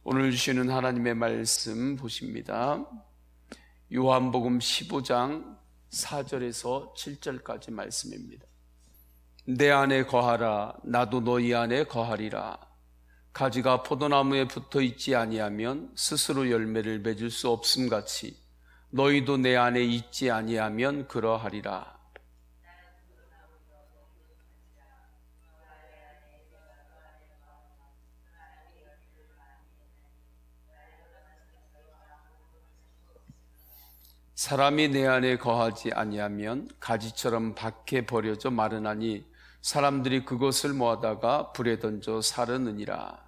오늘 주시는 하나님의 말씀 보십니다. 요한복음 15장 4절에서 7절까지 말씀입니다. 내 안에 거하라, 나도 너희 안에 거하리라. 가지가 포도나무에 붙어 있지 아니하면 스스로 열매를 맺을 수 없음같이 너희도 내 안에 있지 아니하면 그러하리라. 사람이 내 안에 거하지 아니하면 가지처럼 밖에 버려져 마르나니 사람들이 그것을 모아다가 불에 던져 사르느니라.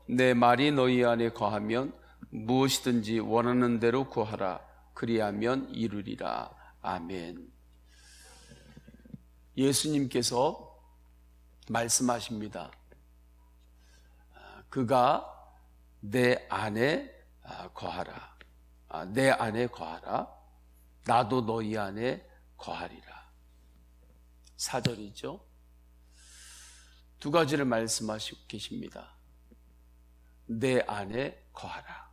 내 말이 너희 안에 거하면 무엇이든지 원하는 대로 구하라. 그리하면 이루리라. 아멘. 예수님께서 말씀하십니다. 그가 내 안에 거하라. 내 안에 거하라. 나도 너희 안에 거하리라. 4절이죠. 두 가지를 말씀하시고 계십니다. 내 안에 거하라.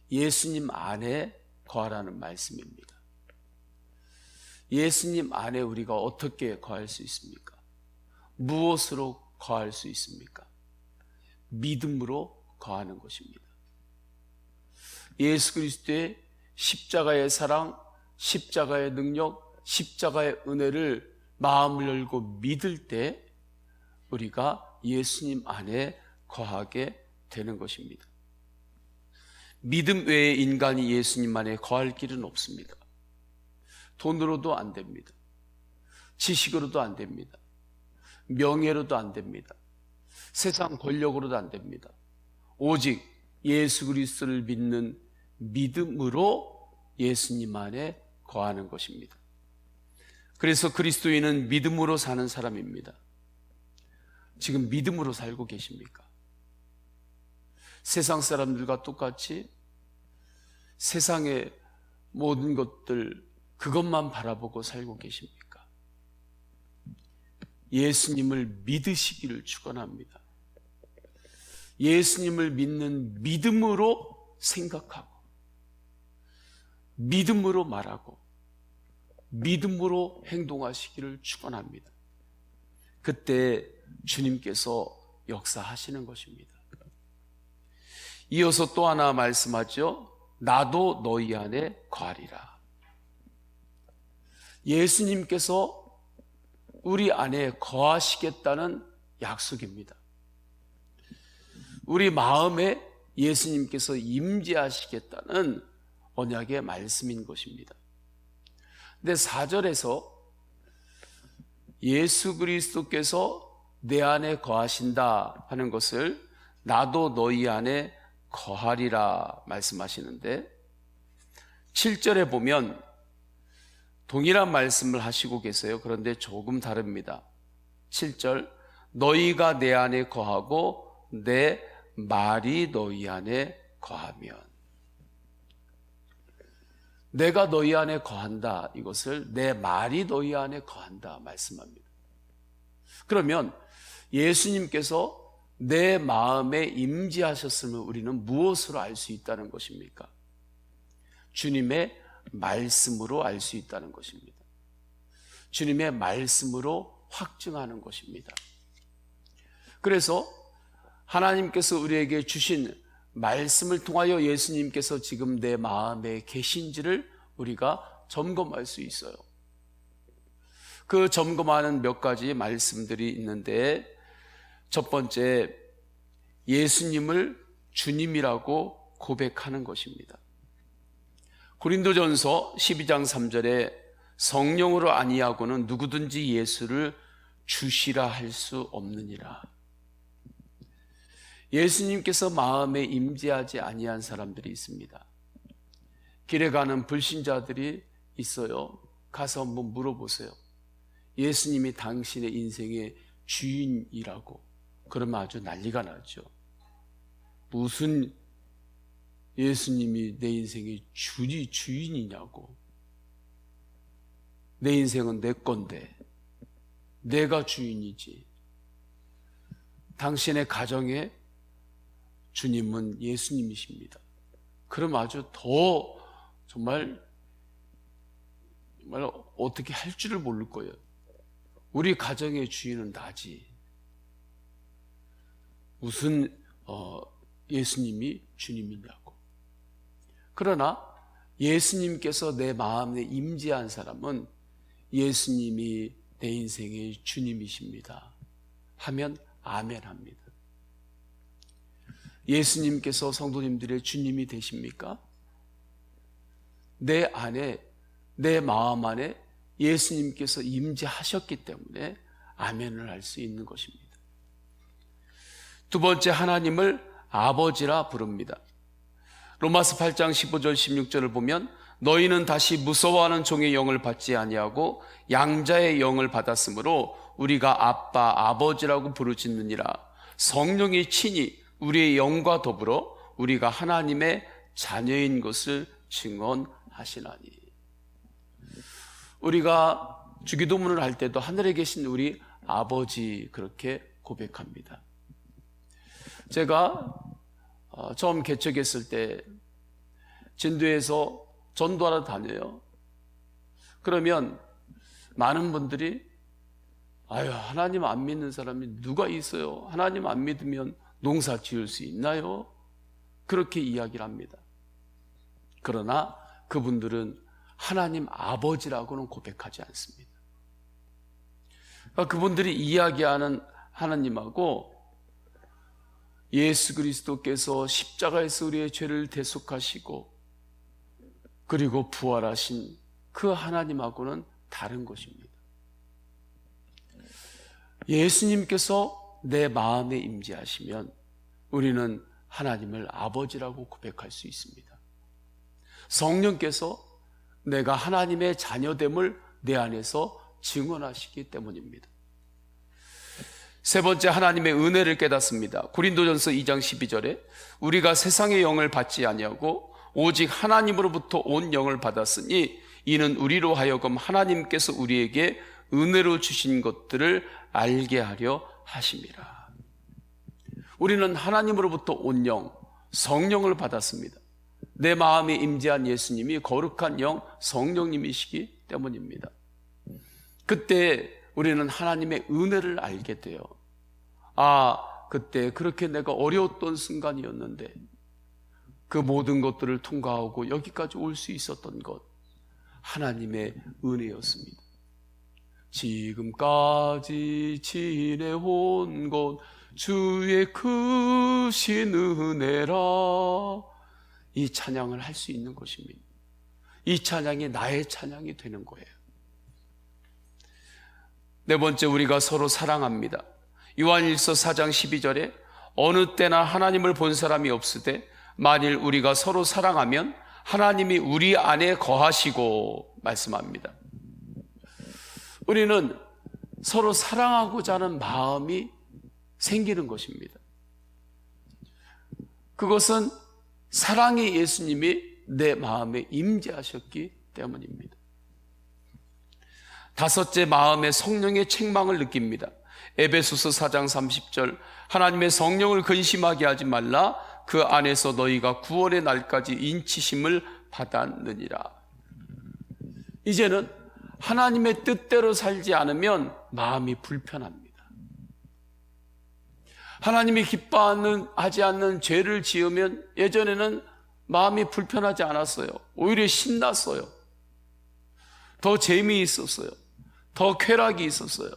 예수님 안에 거하라는 말씀입니다. 예수님 안에 우리가 어떻게 거할 수 있습니까? 무엇으로 거할 수 있습니까? 믿음으로 거하는 것입니다. 예수 그리스도의 십자가의 사랑, 십자가의 능력, 십자가의 은혜를 마음을 열고 믿을 때 우리가 예수님 안에 거하게 되는 것입니다. 믿음 외에 인간이 예수님 안에 거할 길은 없습니다. 돈으로도 안 됩니다. 지식으로도 안 됩니다. 명예로도 안 됩니다. 세상 권력으로도 안 됩니다. 오직 예수 그리스도를 믿는 믿음으로 예수님 안에 거하는 것입니다. 그래서 그리스도인은 믿음으로 사는 사람입니다. 지금 믿음으로 살고 계십니까? 세상 사람들과 똑같이 세상의 모든 것들 그것만 바라보고 살고 계십니까? 예수님을 믿으시기를 축원합니다. 예수님을 믿는 믿음으로 생각하고 믿음으로 말하고 믿음으로 행동하시기를 축원합니다. 그때 주님께서 역사하시는 것입니다. 이어서 또 하나 말씀하죠. 나도 너희 안에 거하리라. 예수님께서 우리 안에 거하시겠다는 약속입니다. 우리 마음에 예수님께서 임재하시겠다는 언약의 말씀인 것입니다. 근데 4절에서 예수 그리스도께서 내 안에 거하신다 하는 것을 나도 너희 안에 거하리라 말씀하시는데 7절에 보면 동일한 말씀을 하시고 계세요. 그런데 조금 다릅니다. 7절 너희가 내 안에 거하고 내 말이 너희 안에 거하면, 내가 너희 안에 거한다, 이것을 내 말이 너희 안에 거한다 말씀합니다. 그러면 예수님께서 내 마음에 임재하셨으면 우리는 무엇으로 알 수 있다는 것입니까? 주님의 말씀으로 알 수 있다는 것입니다. 주님의 말씀으로 확증하는 것입니다. 그래서 하나님께서 우리에게 주신 말씀을 통하여 예수님께서 지금 내 마음에 계신지를 우리가 점검할 수 있어요. 그 점검하는 몇 가지 말씀들이 있는데, 첫 번째, 예수님을 주님이라고 고백하는 것입니다. 고린도전서 12장 3절에 성령으로 아니하고는 누구든지 예수를 주시라 할 수 없느니라. 예수님께서 마음에 임재하지 아니한 사람들이 있습니다. 길에 가는 불신자들이 있어요. 가서 한번 물어보세요. 예수님이 당신의 인생의 주인이라고 그러면 아주 난리가 나죠. 무슨 예수님이 내 인생의 주인이냐고. 내 인생은 내 건데 내가 주인이지. 당신의 가정에 주님은 예수님이십니다. 그럼 아주 더 정말 어떻게 할 줄을 모를 거예요. 우리 가정의 주인은 나지. 무슨 예수님이 주님이냐고. 그러나 예수님께서 내 마음에 임재한 사람은 예수님이 내 인생의 주님이십니다 하면 아멘 합니다. 예수님께서 성도님들의 주님이 되십니까? 내 안에, 내 마음 안에 예수님께서 임재하셨기 때문에 아멘을 할 수 있는 것입니다. 두 번째, 하나님을 아버지라 부릅니다. 로마서 8장 15절 16절을 보면 너희는 다시 무서워하는 종의 영을 받지 아니하고 양자의 영을 받았으므로 우리가 아빠, 아버지라고 부르짖느니라. 성령이 친히 우리의 영과 더불어 우리가 하나님의 자녀인 것을 증언하시나니. 우리가 주기도문을 할 때도 하늘에 계신 우리 아버지 그렇게 고백합니다. 제가 처음 개척했을 때 진도에서 전도하러 다녀요. 그러면 많은 분들이 하나님 안 믿는 사람이 누가 있어요? 하나님 안 믿으면 농사 지을 수 있나요? 그렇게 이야기를 합니다. 그러나 그분들은 하나님 아버지라고는 고백하지 않습니다. 그분들이 이야기하는 하나님하고 예수 그리스도께서 십자가에서 우리의 죄를 대속하시고 그리고 부활하신 그 하나님하고는 다른 것입니다. 예수님께서 내 마음에 임재하시면 우리는 하나님을 아버지라고 고백할 수 있습니다. 성령께서 내가 하나님의 자녀됨을 내 안에서 증언하시기 때문입니다. 세 번째, 하나님의 은혜를 깨닫습니다. 고린도전서 2장 12절에 우리가 세상의 영을 받지 아니하고 오직 하나님으로부터 온 영을 받았으니 이는 우리로 하여금 하나님께서 우리에게 은혜로 주신 것들을 알게 하려 하심이라. 우리는 하나님으로부터 온 영, 성령을 받았습니다. 내 마음에 임재한 예수님이 거룩한 영, 성령님이시기 때문입니다. 그때 우리는 하나님의 은혜를 알게 돼요. 그때 그렇게 내가 어려웠던 순간이었는데 그 모든 것들을 통과하고 여기까지 올 수 있었던 것, 하나님의 은혜였습니다. 지금까지 지내온 것 주의 크신 은혜라. 이 찬양을 할 수 있는 것입니다. 이 찬양이 나의 찬양이 되는 거예요. 네 번째, 우리가 서로 사랑합니다. 요한일서 4장 12절에 어느 때나 하나님을 본 사람이 없으되 만일 우리가 서로 사랑하면 하나님이 우리 안에 거하시고 말씀합니다. 우리는 서로 사랑하고자 하는 마음이 생기는 것입니다. 그것은 사랑의 예수님이 내 마음에 임재하셨기 때문입니다. 다섯째, 마음의 성령의 책망을 느낍니다. 에베소서 4장 30절 하나님의 성령을 근심하게 하지 말라. 그 안에서 너희가 구원의 날까지 인치심을 받았느니라. 이제는 하나님의 뜻대로 살지 않으면 마음이 불편합니다. 하나님이 기뻐하지 않는 죄를 지으면 예전에는 마음이 불편하지 않았어요. 오히려 신났어요. 더 재미있었어요. 더 쾌락이 있었어요.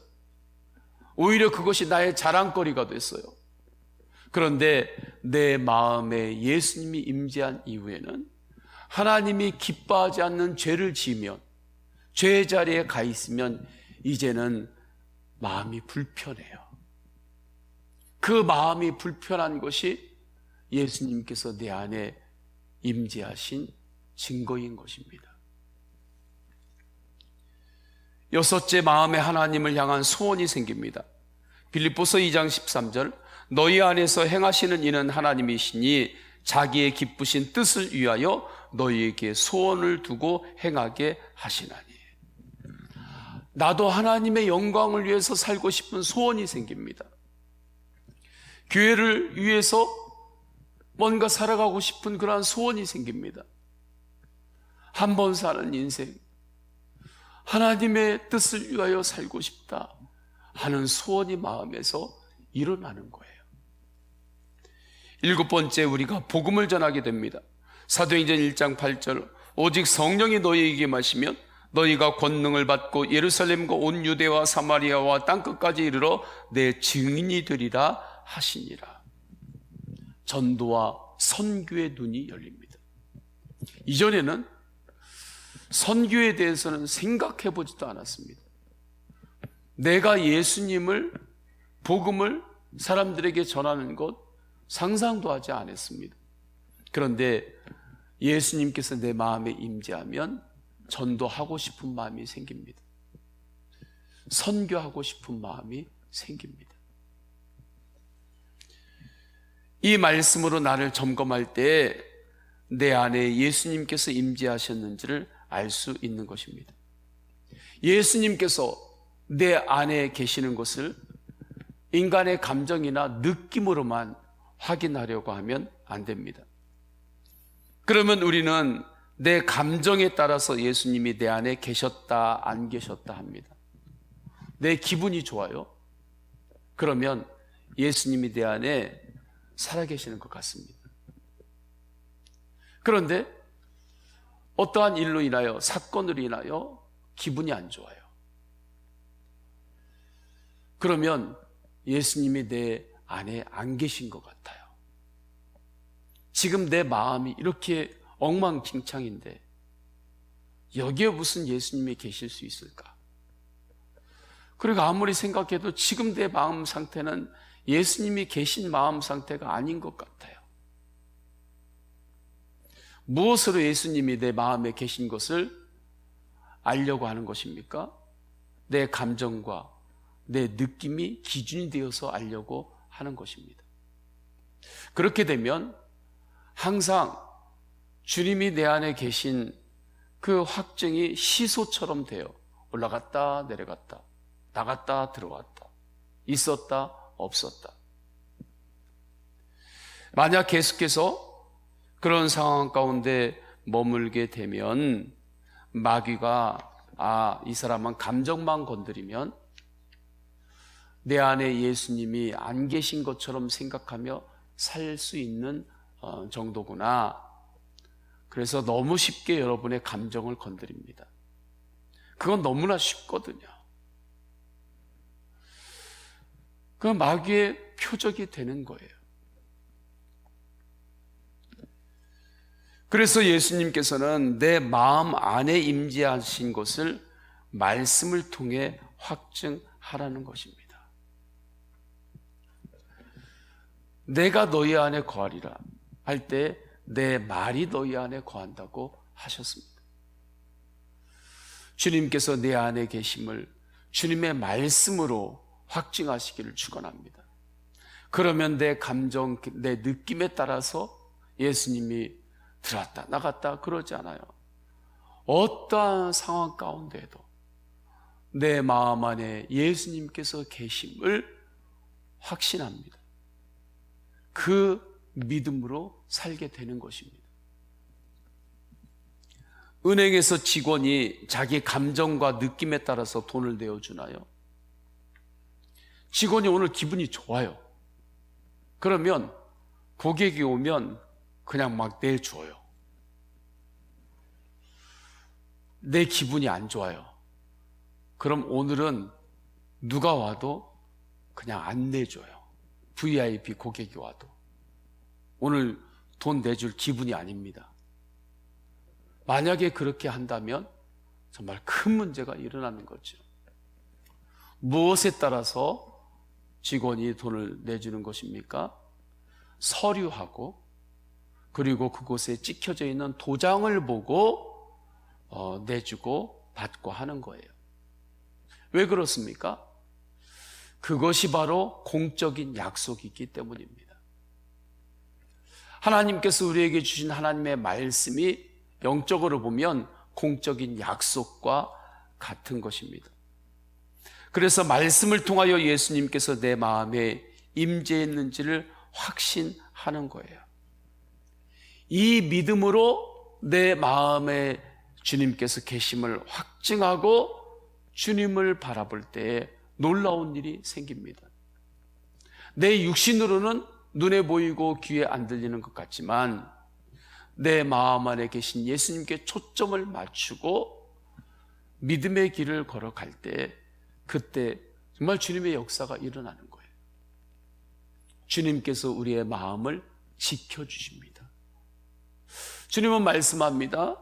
오히려 그것이 나의 자랑거리가 됐어요. 그런데 내 마음에 예수님이 임재한 이후에는 하나님이 기뻐하지 않는 죄를 지으면, 죄의 자리에 가 있으면 이제는 마음이 불편해요. 그 마음이 불편한 것이 예수님께서 내 안에 임재하신 증거인 것입니다. 여섯째, 마음에 하나님을 향한 소원이 생깁니다. 빌립보서 2장 13절 너희 안에서 행하시는 이는 하나님이시니 자기의 기쁘신 뜻을 위하여 너희에게 소원을 두고 행하게 하시나니. 나도 하나님의 영광을 위해서 살고 싶은 소원이 생깁니다. 교회를 위해서 뭔가 살아가고 싶은 그러한 소원이 생깁니다. 한 번 사는 인생, 하나님의 뜻을 위하여 살고 싶다 하는 소원이 마음에서 일어나는 거예요. 7번째, 우리가 복음을 전하게 됩니다. 사도행전 1장 8절, 오직 성령이 너희에게 임하시면 너희가 권능을 받고 예루살렘과 온 유대와 사마리아와 땅끝까지 이르러 내 증인이 되리라 하시니라. 전도와 선교의 눈이 열립니다. 이전에는 선교에 대해서는 생각해 보지도 않았습니다. 내가 예수님을, 복음을 사람들에게 전하는 것 상상도 하지 않았습니다. 그런데 예수님께서 내 마음에 임재하면 전도하고 싶은 마음이 생깁니다. 선교하고 싶은 마음이 생깁니다. 이 말씀으로 나를 점검할 때 내 안에 예수님께서 임재하셨는지를 알 수 있는 것입니다. 예수님께서 내 안에 계시는 것을 인간의 감정이나 느낌으로만 확인하려고 하면 안 됩니다. 그러면 우리는 내 감정에 따라서 예수님이 내 안에 계셨다, 안 계셨다 합니다. 내 기분이 좋아요? 그러면 예수님이 내 안에 살아계시는 것 같습니다. 그런데 어떠한 일로 인하여, 사건으로 인하여 기분이 안 좋아요. 그러면 예수님이 내 안에 안 계신 것 같아요. 지금 내 마음이 이렇게 엉망진창인데 여기에 무슨 예수님이 계실 수 있을까? 그리고 아무리 생각해도 지금 내 마음 상태는 예수님이 계신 마음 상태가 아닌 것 같아요. 무엇으로 예수님이 내 마음에 계신 것을 알려고 하는 것입니까? 내 감정과 내 느낌이 기준이 되어서 알려고 하는 것입니다. 그렇게 되면 항상 주님이 내 안에 계신 그 확증이 시소처럼 돼요. 올라갔다 내려갔다, 나갔다 들어왔다, 있었다 없었다. 만약 계속해서 그런 상황 가운데 머물게 되면 마귀가 이 사람은 감정만 건드리면 내 안에 예수님이 안 계신 것처럼 생각하며 살 수 있는 정도구나. 그래서 너무 쉽게 여러분의 감정을 건드립니다. 그건 너무나 쉽거든요. 그 마귀의 표적이 되는 거예요. 그래서 예수님께서는 내 마음 안에 임재하신 것을 말씀을 통해 확증하라는 것입니다. 내가 너희 안에 거하리라 할 때 내 말이 너희 안에 거한다고 하셨습니다. 주님께서 내 안에 계심을 주님의 말씀으로 확증하시기를 축원합니다. 그러면 내 감정, 내 느낌에 따라서 예수님이 들어왔다 나갔다 그러지 않아요. 어떠한 상황 가운데에도 내 마음 안에 예수님께서 계심을 확신합니다. 그 믿음으로 살게 되는 것입니다. 은행에서 직원이 자기 감정과 느낌에 따라서 돈을 내어주나요? 직원이 오늘 기분이 좋아요. 그러면 고객이 오면 그냥 막 내줘요. 내 기분이 안 좋아요. 그럼 오늘은 누가 와도 그냥 안 내줘요. VIP 고객이 와도. 오늘 돈 내줄 기분이 아닙니다. 만약에 그렇게 한다면 정말 큰 문제가 일어나는 거죠. 무엇에 따라서 직원이 돈을 내주는 것입니까? 서류하고 그리고 그곳에 찍혀져 있는 도장을 보고 내주고 받고 하는 거예요. 왜 그렇습니까? 그것이 바로 공적인 약속이기 때문입니다. 하나님께서 우리에게 주신 하나님의 말씀이 영적으로 보면 공적인 약속과 같은 것입니다. 그래서 말씀을 통하여 예수님께서 내 마음에 임재했는지를 확신하는 거예요. 이 믿음으로 내 마음에 주님께서 계심을 확증하고 주님을 바라볼 때에 놀라운 일이 생깁니다. 내 육신으로는 눈에 보이고 귀에 안 들리는 것 같지만 내 마음 안에 계신 예수님께 초점을 맞추고 믿음의 길을 걸어갈 때 그때 정말 주님의 역사가 일어나는 거예요. 주님께서 우리의 마음을 지켜주십니다. 주님은 말씀합니다.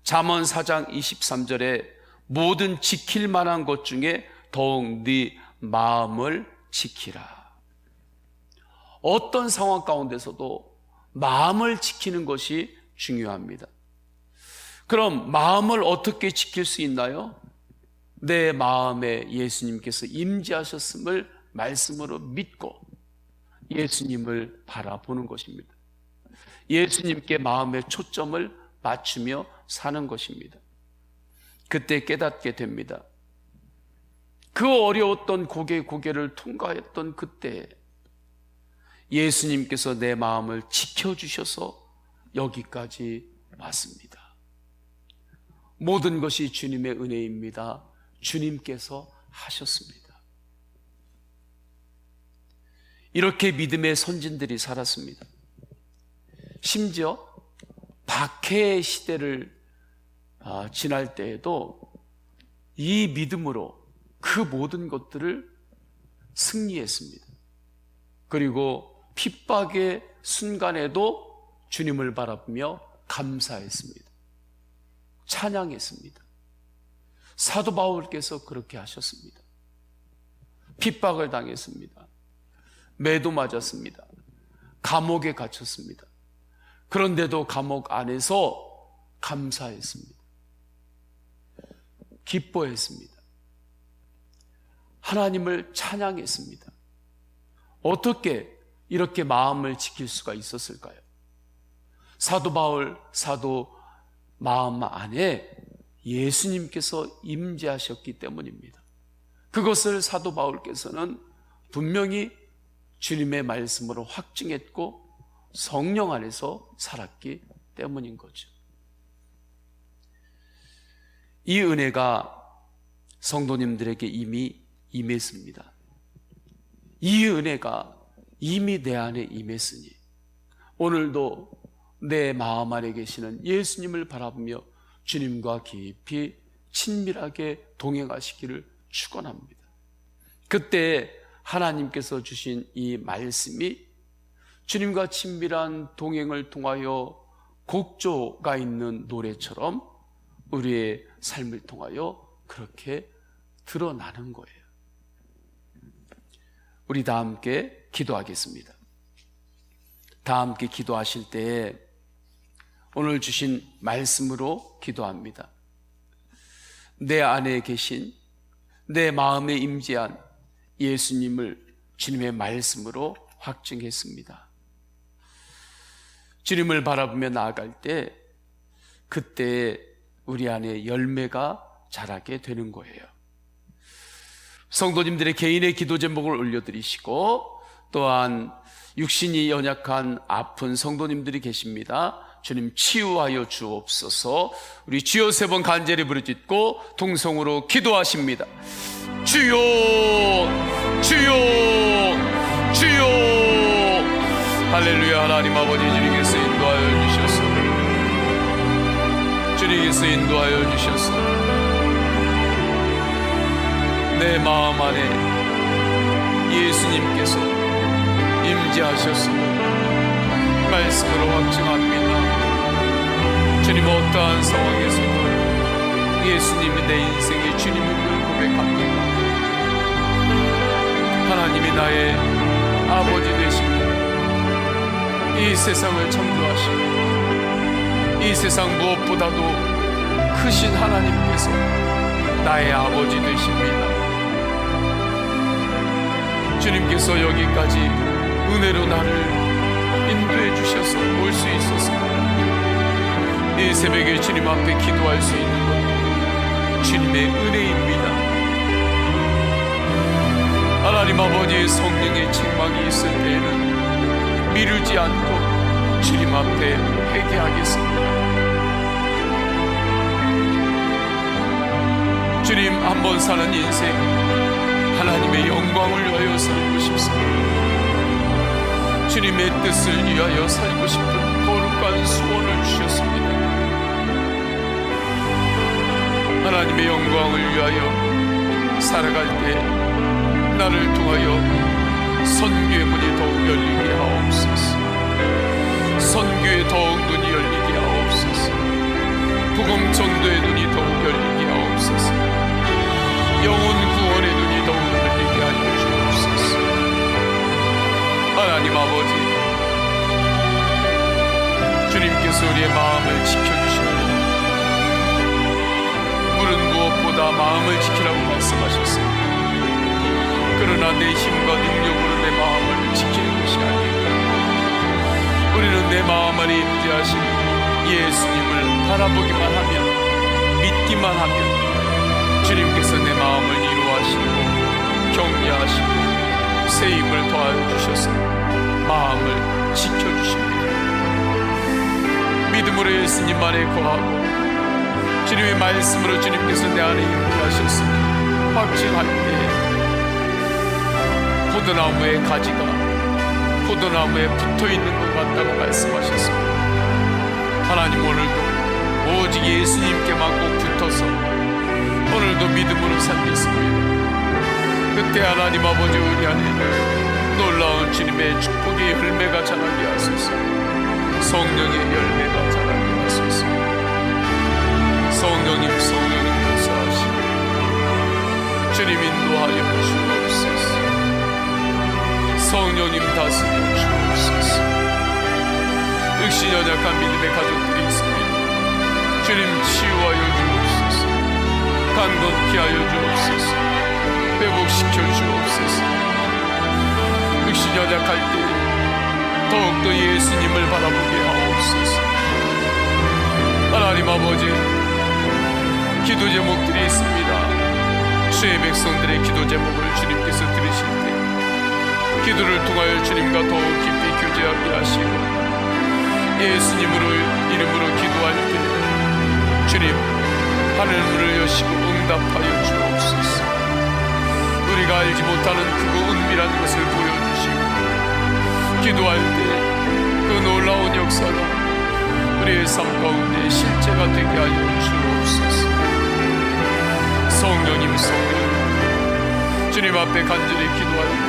잠언 4장 23절에 모든 지킬 만한 것 중에 더욱 네 마음을 지키라. 어떤 상황 가운데서도 마음을 지키는 것이 중요합니다. 그럼 마음을 어떻게 지킬 수 있나요? 내 마음에 예수님께서 임재하셨음을 말씀으로 믿고 예수님을 바라보는 것입니다. 예수님께 마음의 초점을 맞추며 사는 것입니다. 그때 깨닫게 됩니다. 그 어려웠던 고개를 통과했던 그때 예수님께서 내 마음을 지켜주셔서 여기까지 왔습니다. 모든 것이 주님의 은혜입니다. 주님께서 하셨습니다. 이렇게 믿음의 선진들이 살았습니다. 심지어 박해의 시대를 지날 때에도 이 믿음으로 그 모든 것들을 승리했습니다. 그리고 핍박의 순간에도 주님을 바라보며 감사했습니다. 찬양했습니다. 사도 바울께서 그렇게 하셨습니다. 핍박을 당했습니다. 매도 맞았습니다. 감옥에 갇혔습니다. 그런데도 감옥 안에서 감사했습니다. 기뻐했습니다. 하나님을 찬양했습니다. 어떻게 이렇게 마음을 지킬 수가 있었을까요? 사도 바울, 사도 마음 안에 예수님께서 임재하셨기 때문입니다. 그것을 사도 바울께서는 분명히 주님의 말씀으로 확증했고 성령 안에서 살았기 때문인 거죠. 이 은혜가 성도님들에게 이미 임했습니다. 이 은혜가 이미 내 안에 임했으니 오늘도 내 마음 안에 계시는 예수님을 바라보며 주님과 깊이 친밀하게 동행하시기를 축원합니다. 그때 하나님께서 주신 이 말씀이 주님과 친밀한 동행을 통하여 곡조가 있는 노래처럼 우리의 삶을 통하여 그렇게 드러나는 거예요. 우리 다 함께 기도하겠습니다. 다 함께 기도하실 때에 오늘 주신 말씀으로 기도합니다. 내 안에 계신 내 마음에 임재한 예수님을 주님의 말씀으로 확증했습니다. 주님을 바라보며 나아갈 때 그때 우리 안에 열매가 자라게 되는 거예요. 성도님들의 개인의 기도 제목을 올려드리시고 또한 육신이 연약한 아픈 성도님들이 계십니다. 주님 치유하여 주옵소서. 우리 주여 세 번 간절히 부르짖고 통성으로 기도하십니다. 주여 주여 주여. 할렐루야. 하나님 아버지 주님께서 인도하여 주셔서 주님께서 인도하여 주셔서 내 마음 안에 예수님께서 임재하셨음을 말씀으로 확증합니다. 주님 어떠한 상황에서도 예수님이 내 인생의 주님임을 고백합니다. 하나님이 나의 아버지 되십니다. 이 세상을 창조하시고 이 세상 무엇보다도 크신 하나님께서 나의 아버지 되십니다. 주님께서 여기까지 은혜로 나를 인도해 주셔서 올 수 있었습니다. 이 새벽에 주님 앞에 기도할 수 있는 것 주님의 은혜입니다. 하나님 아버지의 성령의 책망이 있을 때에는 미루지 않고 주님 앞에 회개하겠습니다. 주님, 한번 사는 인생 하나님의 영광을 위하여 살고 싶습니다. 주님의 뜻을 위하여 살고 싶은 거룩한 소원을 주셨습니다. 하나님의 영광을 위하여 살아갈 때 나를 통하여 선교의 문이 더욱 열리게 하옵소서. 선교에 더욱 눈이 열리게 하옵소서. 복음 전도의 눈이 더욱 열리게 하옵소서. 영혼 구원의 눈이 더욱 열리게 하여 주옵소서. 하나님 아버지, 주님께서 우리의 마음을 지켜주십니다. 물은 무엇보다 마음을 지키라고 말씀하셨습니다. 그러나 내 힘과 능력으로 내 마음을 지키는 것이 아니고 우리는 내 마음 안에 임재하신 예수님을 바라보기만 하면, 믿기만 하면 주님께서 내 마음을 이루하시고 격려하시고 새 힘을 더하여주셔서 마음을 지켜주십니다. 믿음으로 예수님 안에 거하고 주님의 말씀으로 주님께서 내 안에 임재하셨음을 확증할 때 포도나무의 가지가 포도나무에 붙어있는 것 같다고 말씀하셨습니다. 하나님, 오늘도 오직 예수님께만 꼭 붙어서 오늘도 믿음으로 살겠습니다. 그때 하나님 아버지, 우리 안에 놀라운 주님의 축복의 열매가 자라게 하소서. 성령의 열매가 자라게 하소서. 성령님 역사하시고 주님 인도하여 주옵소서. 성령님 다스려 주옵소서. 역시 연약한 믿음의 가족들이 있습니다. 주님 치유하여 주옵소서. 강건케 하여 주옵소서. 회복시켜 주옵소서. 역시 연약할 때 더욱더 예수님을 바라보게 하옵소서. 하나님 아버지, 기도 제목들이 있습니다. 주의 백성들의 기도 제목을 주님께서 들으실 때 기도를 통하여 주님과 더욱 깊이 교제하게 하시고 예수님으로 이름으로 기도할 때 주님, 하늘 문을 여시고 응답하여 주옵소서. 우리가 알지 못하는 크고 은밀한 것을 보여주시고 기도할 때 그 놀라운 역사가 우리의 삶 가운데 실제가 되게 하여 주옵소서. 성령님, 주님 앞에 간절히 기도할 때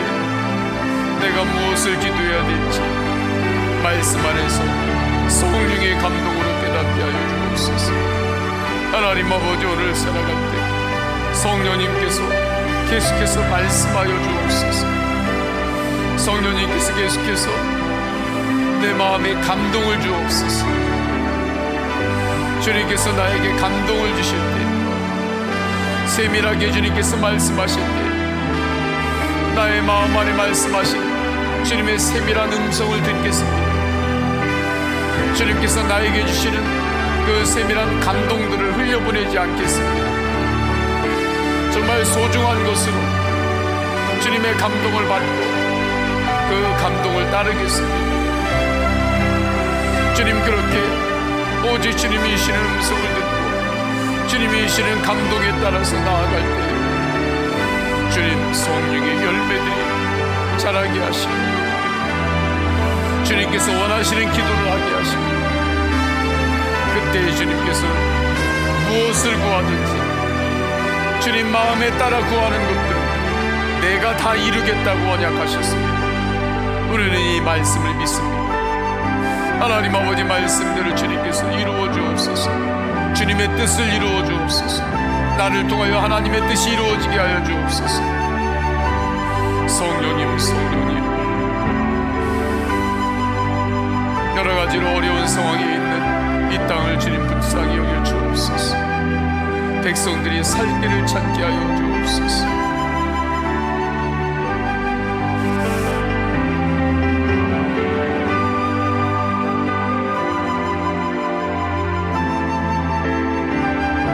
내가 무엇을 기도해야 될지 말씀 안에서 성령의 감동으로 깨닫게 하여 주옵소서. 하나님 아버지, 오늘 살아갈 때 성령님께서 계속해서 말씀하여 주옵소서. 성령님께서 계속해서 내 마음에 감동을 주옵소서. 주님께서 나에게 감동을 주실 때, 세밀하게 주님께서 말씀하실 때 나의 마음 안에 말씀하신 주님의 세밀한 음성을 듣겠습니다. 주님께서 나에게 주시는 그 세밀한 감동들을 흘려보내지 않겠습니다. 정말 소중한 것으로 주님의 감동을 받고 그 감동을 따르겠습니다. 주님, 그렇게 오직 주님이 주시는 음성을 듣고 주님이 주시는 감동에 따라서 나아갈 때 주님, 성령의 열매들이 자라게 하시고 주님께서 원하시는 기도를 하게 하시고 그때 주님께서 무엇을 구하든지 주님 마음에 따라 구하는 것들은 내가 다 이루겠다고 언약하셨습니다. 우리는 이 말씀을 믿습니다. 하나님 아버지, 말씀대로 주님께서 이루어 주옵소서. 주님의 뜻을 이루어 주옵소서. 나를 통하여 하나님의 뜻이 이루어지게 하여 주옵소서. 성령님, 여러 가지로 어려운 상황에 있는 이 땅을 주님 불쌍히 여겨 주옵소서. 백성들이 살 길을 찾게 하여 주옵소서.